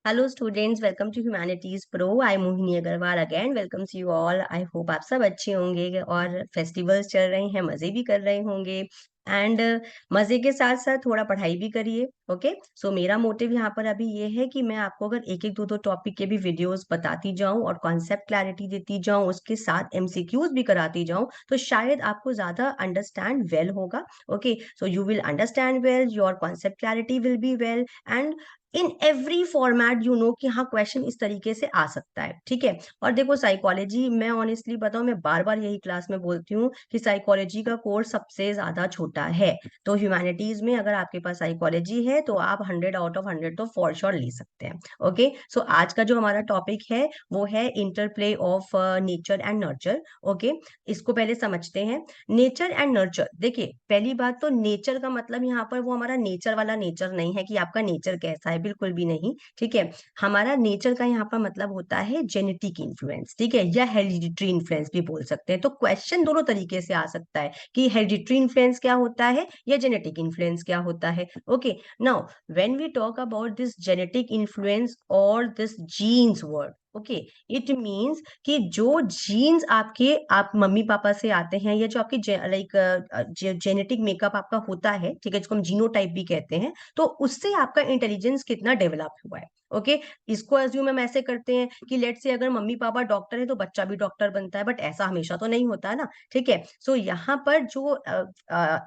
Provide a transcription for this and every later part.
Hello students, welcome to humanities pro. I Mohini Agarwal again welcomes you all. I hope आप सब अच्छे होंगे और फेस्टिवल्स चल रहे हैं, मजे भी कर रहे होंगे। एंड मजे के साथ साथ थोड़ा पढ़ाई भी करिए। ओके, सो मेरा मोटिव यहाँ पर अभी ये है कि मैं आपको अगर एक एक दो दो टॉपिक के भी वीडियोस बताती जाऊं और कॉन्सेप्ट क्लैरिटी देती जाऊं, उसके साथ एमसीक्यूज भी कराती जाऊं, तो शायद आपको ज्यादा अंडरस्टैंड वेल होगा। Okay, so you will understand well, your concept clarity will be well, and in every format you know कि हाँ क्वेश्चन इस तरीके से आ सकता है। ठीक है, और देखो साइकोलॉजी, मैं ऑनेस्टली बताऊं, मैं बार बार यही क्लास में बोलती हूँ कि साइकोलॉजी का कोर्स सबसे ज्यादा छोटा है। तो ह्यूमैनिटीज में अगर आपके पास साइकोलॉजी है तो आप 100 आउट ऑफ 100 तो फॉर श्योर ले सकते हैं। ओके, सो आज का जो हमारा टॉपिक है वो है interplay of nature and nurture. Okay, इसको पहले समझते हैं। नेचर एंड नर्चर, देखिए पहली बात तो नेचर का मतलब यहाँ पर वो हमारा नेचर वाला नेचर नहीं है कि आपका नेचर कैसा है, बिल्कुल भी नहीं। ठीक है, हमारा नेचर का यहाँ पर मतलब होता है जेनेटिक इन्फ्लुएंस। ठीक है, या हेरिडिटरी इन्फ्लुएंस भी बोल सकते हैं। तो क्वेश्चन दोनों तरीके से आ सकता है कि हेरिडिटरी इन्फ्लुएंस क्या होता है या जेनेटिक इन्फ्लुएंस क्या होता है। Okay, now when we talk about this genetic influence और this genes word, okay, it means कि जो जीन्स आपके आप मम्मी पापा से आते हैं या जो आपके लाइक जेनेटिक मेकअप आपका होता है, ठीक है, जिसको हम जीनोटाइप भी कहते हैं, तो उससे आपका इंटेलिजेंस कितना डेवलप हुआ है। ओके, इसको एज्यूम हम ऐसे करते हैं कि लेट से अगर मम्मी पापा डॉक्टर है तो बच्चा भी डॉक्टर बनता है, बट ऐसा हमेशा तो नहीं होता ना। ठीक है, सो यहाँ पर जो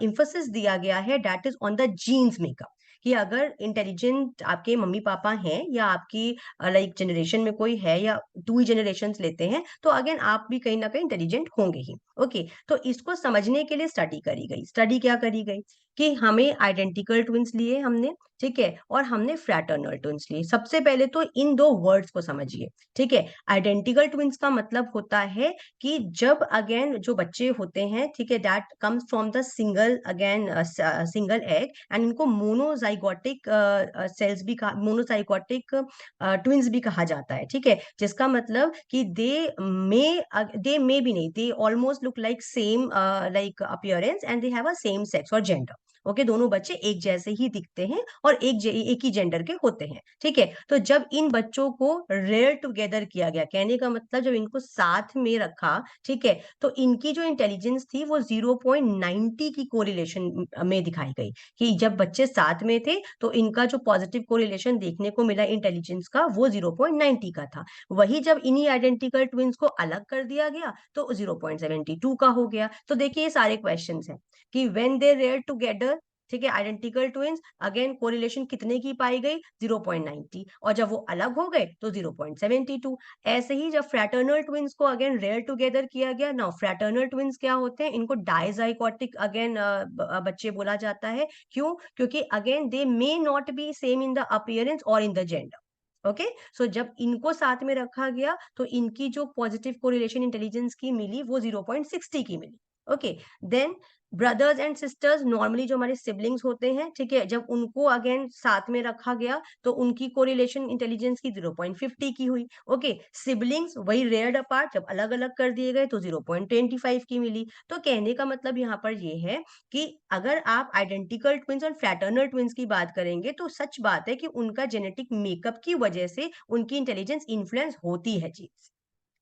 इम्फोसिस दिया गया है that is on the genes makeup, कि अगर इंटेलिजेंट आपके मम्मी पापा हैं या आपकी लाइक जनरेशन में कोई है या टू ही जनरेशन लेते हैं, तो अगेन आप भी कहीं ना कहीं इंटेलिजेंट होंगे ही। ओके, तो इसको समझने के लिए स्टडी करी गई। स्टडी क्या करी गई कि हमें आइडेंटिकल ट्विंस लिए हमने, ठीक है, और हमने फ्रैटर्नल ट्विंस लिए। सबसे पहले तो इन दो वर्ड्स को समझिए। ठीक है, आइडेंटिकल ट्विंस का मतलब होता है कि जब अगेन जो बच्चे होते हैं, ठीक है, that comes from the single again single egg, and इनको मोनोजाइगोटिक सेल्स भी कहा, मोनोजाइगोटिक ट्विंस भी कहा जाता है। ठीक है, जिसका मतलब कि दे मे भी नहीं, they almost look like same like appearance and they have a same sex और जेंडर। ओके, दोनों बच्चे एक जैसे ही दिखते हैं और एक ही जेंडर के होते हैं। ठीक है, तो जब इन बच्चों को रेयर टुगेदर किया गया, कहने का मतलब जब इनको साथ में रखा, ठीक है, तो इनकी जो इंटेलिजेंस थी वो 0.90 की कोरिलेशन में दिखाई गई, कि जब बच्चे साथ में थे तो इनका जो पॉजिटिव कोरिलेशन देखने को मिला इंटेलिजेंस का वो 0.90 का था। वही जब इन्हीं आइडेंटिकल ट्विंस को अलग कर दिया गया तो 0.72 का हो गया। तो देखिए ये सारे क्वेश्चन हैं कि व्हेन दे रेयर टुगेदर, ठीक है, आइडेंटिकल ट्विंस, अगेन कोरिलेशन कितने की पाई गई, 0.90, और जब वो अलग हो गए तो 0.72। ऐसे ही जब फ्रैटर्नल ट्विंस को अगेन रेयर टुगेदर किया गया, नाउ फ्रैटर्नल ट्विंस क्या होते हैं, इनको डाइजाइगोटिक अगेन बच्चे बोला जाता है। क्यों? क्योंकि again they may not be same in the appearance और इन द जेंडर। ओके, सो जब इनको साथ में रखा गया तो इनकी जो पॉजिटिव कोरिलेशन इंटेलिजेंस की मिली वो 0.60 की मिली। Okay, then brothers and sisters, normally जो हमारे सिबलिंग्स होते हैं, ठीक है, जब उनको अगेन साथ में रखा गया तो उनकी कोरिलेशन इंटेलिजेंस की 0.50 की हुई। ओके, सिबलिंग्स वही रेयर्ड अपार्ट, जब अलग अलग कर दिए गए तो 0.25 की मिली। तो कहने का मतलब यहाँ पर ये है कि अगर आप आइडेंटिकल ट्विंस और फ्रैटर्नल ट्विंस की बात करेंगे तो सच बात है कि उनका जेनेटिक मेकअप की वजह से उनकी इंटेलिजेंस इन्फ्लुएंस होती है जी।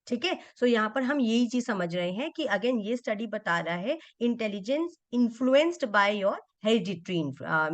ठीक है, सो यहाँ पर हम यही चीज समझ रहे हैं कि अगेन ये स्टडी बता रहा है intelligence influenced by your hereditary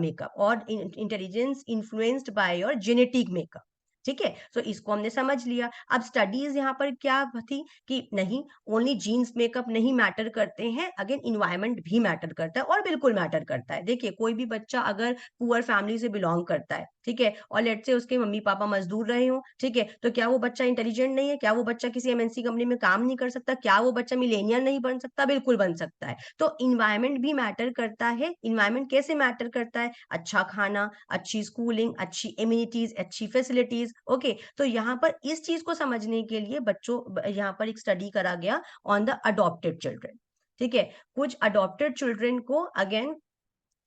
makeup और intelligence influenced by your genetic makeup. ठीक है, सो इसको हमने समझ लिया। अब स्टडीज यहाँ पर क्या थी कि नहीं, ओनली जीन्स मेकअप नहीं मैटर करते हैं, अगेन इन्वायरमेंट भी मैटर करता है, और बिल्कुल मैटर करता है। देखिए कोई भी बच्चा अगर पुअर फैमिली से बिलोंग करता है, ठीक है, और लेट से उसके मम्मी पापा मजदूर रहे हो, ठीक है, तो क्या वो बच्चा इंटेलिजेंट नहीं है? क्या वो बच्चा किसी एमएनसी कंपनी में काम नहीं कर सकता? क्या वो बच्चा मिलेनियर नहीं बन सकता? बिल्कुल बन सकता है। तो इन्वायरमेंट भी मैटर करता है। इन्वायरमेंट कैसे मैटर करता है? अच्छा खाना, अच्छी स्कूलिंग, अच्छी इम्यूनिटीज, अच्छी फैसिलिटीज। ओके, तो यहाँ पर इस चीज को समझने के लिए बच्चों यहाँ पर एक स्टडी करा गया ऑन द अडॉप्टेड चिल्ड्रन। ठीक है, कुछ अडॉप्टेड चिल्ड्रन को अगेन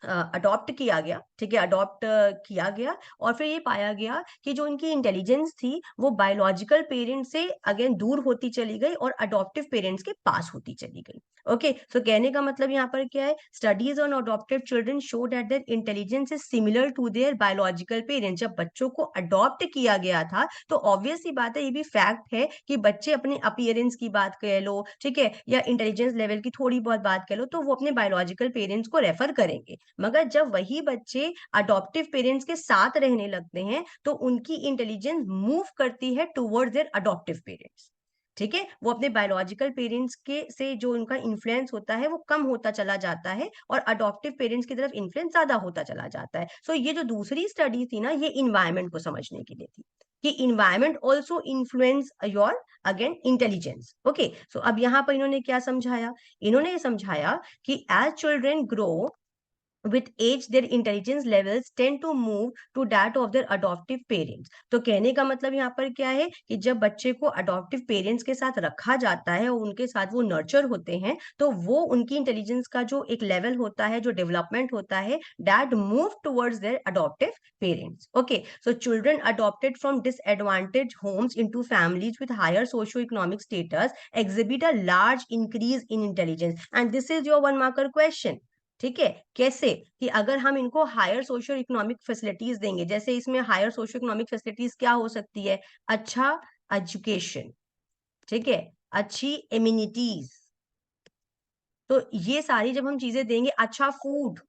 अडॉप्ट किया गया, ठीक है, अडॉप्ट किया गया, और फिर ये पाया गया कि जो इनकी इंटेलिजेंस थी वो बायोलॉजिकल पेरेंट्स से अगेन दूर होती चली गई और अडॉप्टिव पेरेंट्स के पास होती चली गई। ओके, सो कहने का मतलब यहाँ पर क्या है, studies on adopted children show that their intelligence is similar to their biological parents. जब बच्चों को अडॉप्ट किया गया था तो ऑब्वियस सी बात है, ये भी फैक्ट है कि बच्चे अपने अपीयरेंस की बात कह लो, ठीक है, या इंटेलिजेंस लेवल की थोड़ी बहुत बात कह लो, तो वो अपने बायोलॉजिकल पेरेंट्स को रेफर करेंगे। मगर जब वही बच्चे अडॉप्टिव पेरेंट्स के साथ रहने लगते हैं तो उनकी इंटेलिजेंस मूव करती है टुवर्ड्स देयर अडॉप्टिव पेरेंट्स। ठीक है, वो अपने बायोलॉजिकल पेरेंट्स के से जो उनका इन्फ्लुएंस होता है वो कम होता चला जाता है और अडॉप्टिव पेरेंट्स की तरफ इन्फ्लुएंस ज्यादा होता चला जाता है। सो ये जो दूसरी स्टडी थी ना, ये इन्वायरमेंट को समझने के लिए थी कि environment also influence your again intelligence. Okay, so अब यहाँ पर इन्होंने क्या समझाया, इन्होंने ये समझाया कि as children grow with age their intelligence levels tend to move to that of their adoptive parents। तो कहने का मतलब यहाँ पर क्या है कि जब बच्चे को अडॉप्टिव पेरेंट्स के साथ रखा जाता है और उनके साथ वो नर्चर होते हैं तो वो उनकी इंटेलिजेंस का जो एक लेवल होता है, जो डेवलपमेंट होता है, that move towards their adoptive parents. Okay, so children adopted from disadvantage homes into families with higher socio economic status exhibit a large increase in intelligence and this is your one marker question। ठीक है, कैसे कि अगर हम इनको higher socio economic facilities देंगे, जैसे इसमें हायर सोशियो इकोनॉमिक फैसिलिटीज क्या हो सकती है, अच्छा एजुकेशन, ठीक है, अच्छी एम्यूनिटीज, तो ये सारी जब हम चीजें देंगे, अच्छा फूड,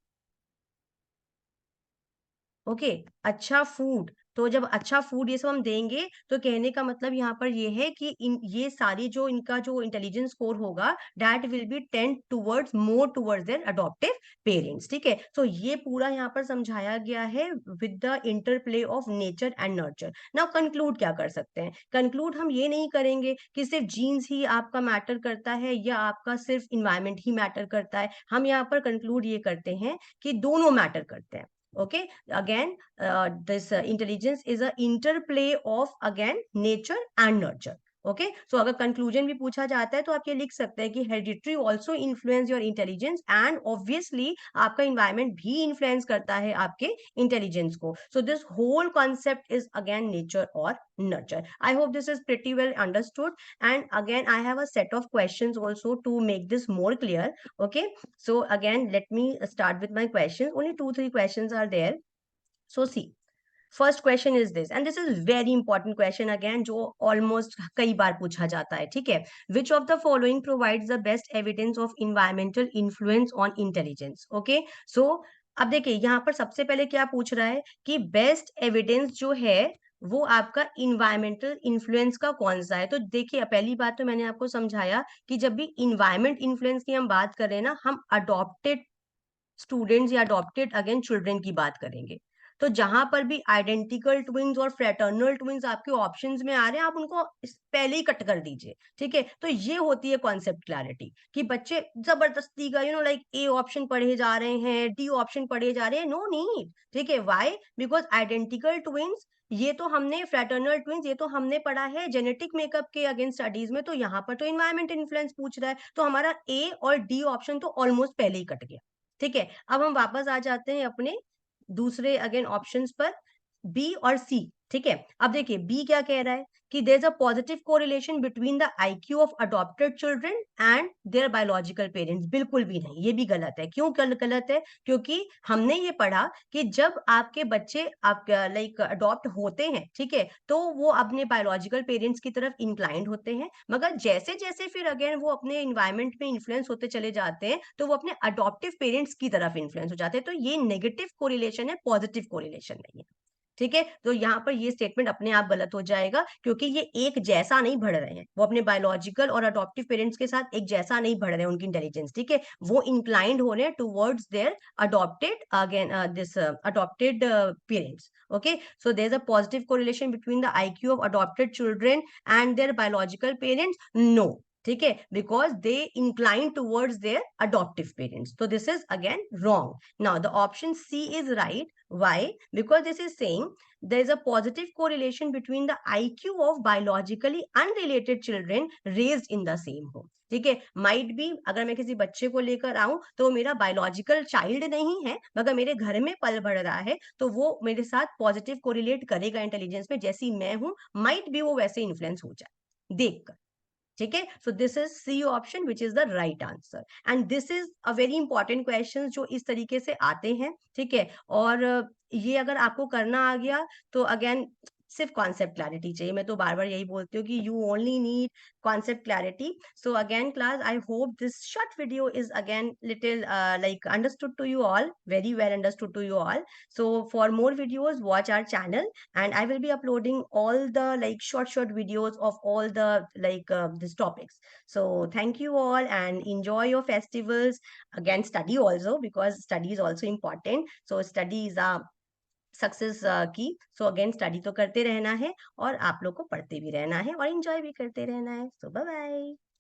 ओके, अच्छा फूड, तो जब अच्छा फूड ये सब हम देंगे तो कहने का मतलब यहाँ पर ये है कि ये सारी जो इनका जो इंटेलिजेंस स्कोर होगा that will be tend towards more towards their adoptive parents. ठीक है, तो ये पूरा यहाँ पर समझाया गया है with the interplay of nature and nurture. Now conclude क्या कर सकते हैं, कंक्लूड हम ये नहीं करेंगे कि सिर्फ जीन्स ही आपका मैटर करता है या आपका सिर्फ इन्वायरमेंट ही मैटर करता है, हम यहाँ पर कंक्लूड ये करते हैं कि दोनों मैटर करते हैं। Okay, again, this intelligence is a interplay of again nature and nurture। Okay, so अगर कंक्लूजन भी पूछा जाता है तो आप ये लिख सकते हैं कि hereditary also influence your intelligence and obviously आपका इन्वायरमेंट भी इन्फ्लुएंस करता है आपके इंटेलिजेंस को। So this whole concept is again nature और nurture। I hope this is pretty well understood and again I have a set of questions also to make this more clear। Okay, so again let me start with my questions, only 2-3 questions are there। So see, first question is this and this is very important question again, जो almost कई बार पूछा जाता है। ठीक है, which of the following provides the best evidence of environmental influence on intelligence. Okay, so अब देखिए यहाँ पर सबसे पहले क्या पूछ रहा है कि बेस्ट एविडेंस जो है वो आपका इन्वायरमेंटल इन्फ्लुएंस का कौन सा है। तो देखिए पहली बात तो मैंने आपको समझाया कि जब भी इन्वायरमेंट इन्फ्लुएंस की हम बात करें ना, हम अडॉप्टेड स्टूडेंट्स या अडॉप्टेड अगेन चिल्ड्रन की बात करेंगे। तो जहां पर भी आइडेंटिकल ट्विंस और फ्रेटर्नल ट्विंस आपके ऑप्शंस में आ रहे हैं, आप उनको पहले ही कट कर दीजिए। ठीक है, तो ये होती है कॉन्सेप्ट क्लैरिटी कि बच्चे जबरदस्ती का लाइक ए ऑप्शन पढ़े जा रहे हैं, डी ऑप्शन पढ़े जा रहे हैं, नो नीड। ठीक है, वाई, बिकॉज आइडेंटिकल ट्विंस ये तो हमने, फ्रेटर्नल ट्विंस ये तो हमने पढ़ा है जेनेटिक मेकअप के अगेंस्ट स्टडीज में, तो यहाँ पर तो इन्वायरमेंट इन्फ्लुएंस पूछ रहा है, तो हमारा ए और डी ऑप्शन तो ऑलमोस्ट पहले ही कट गया। ठीक है, अब हम वापस आ जाते हैं अपने दूसरे अगेन ऑप्शंस पर, बी और सी। ठीक है, अब देखिए बी क्या कह रहा है कि there is a positive correlation between the IQ of adopted children and their biological parents. बिल्कुल भी नहीं, ये भी गलत है। क्यों गलत है, क्योंकि हमने ये पढ़ा कि जब आपके बच्चे आप लाइक अडॉप्ट होते हैं, ठीक है, तो वो अपने बायोलॉजिकल पेरेंट्स की तरफ इंक्लाइंड होते हैं, मगर जैसे जैसे फिर अगेन वो अपने इन्वायरमेंट में इन्फ्लुएंस होते चले जाते हैं तो वो अपने अडॉप्टिव पेरेंट्स की तरफ इन्फ्लुएंस हो जाते हैं। तो ये नेगेटिव कोरिलेशन है, पॉजिटिव कोरिलेशन नहीं है। ठीक है, तो यहाँ पर ये स्टेटमेंट अपने आप गलत हो जाएगा, क्योंकि ये एक जैसा नहीं बढ़ रहे हैं, वो अपने बायोलॉजिकल और अडॉप्टिव पेरेंट्स के साथ एक जैसा नहीं बढ़ रहे हैं उनकी इंटेलिजेंस। ठीक है, वो इंक्लाइंड हो रहे हैं towards their adopted again this adopted parents. Okay, so there's a positive correlation between the IQ of adopted children and their biological parents? No, ठीक है, because they incline towards their adoptive parents, तो this is again wrong. Now the option C is right. Why? Because this is saying there is a positive correlation between the IQ of biologically unrelated children raised in the same home। ठीक है, might be अगर मैं किसी बच्चे को लेकर आऊं तो वो मेरा बायोलॉजिकल चाइल्ड नहीं है, मगर मेरे घर में पल बढ़ रहा है, तो वो मेरे साथ पॉजिटिव कोरिलेट करेगा इंटेलिजेंस में, जैसी मैं हूं माइट बी वो वैसे इन्फ्लुएंस हो जाए देखकर। ठीक है, so this is C option which is the right answer. And this is a very important question जो इस तरीके से आते हैं। ठीक है, और ये अगर आपको करना आ गया तो अगेन सिर्फ कॉन्सेप्ट क्लैरिटी चाहिए। मैं तो बार बार यही बोलती हूँ कि you only need concept clarity। So again class, I hope this short video is again little like understood to you all, very well understood to you all। So for more videos watch our channel, and I will be uploading all the like short videos of all the like these topics। So thank you all and enjoy your festivals। Again study also, because study is also important। So study is a success की। So again study तो करते रहना है, और आप लोग को पढ़ते भी रहना है और एंजॉय भी करते रहना है। सो बाय बाय।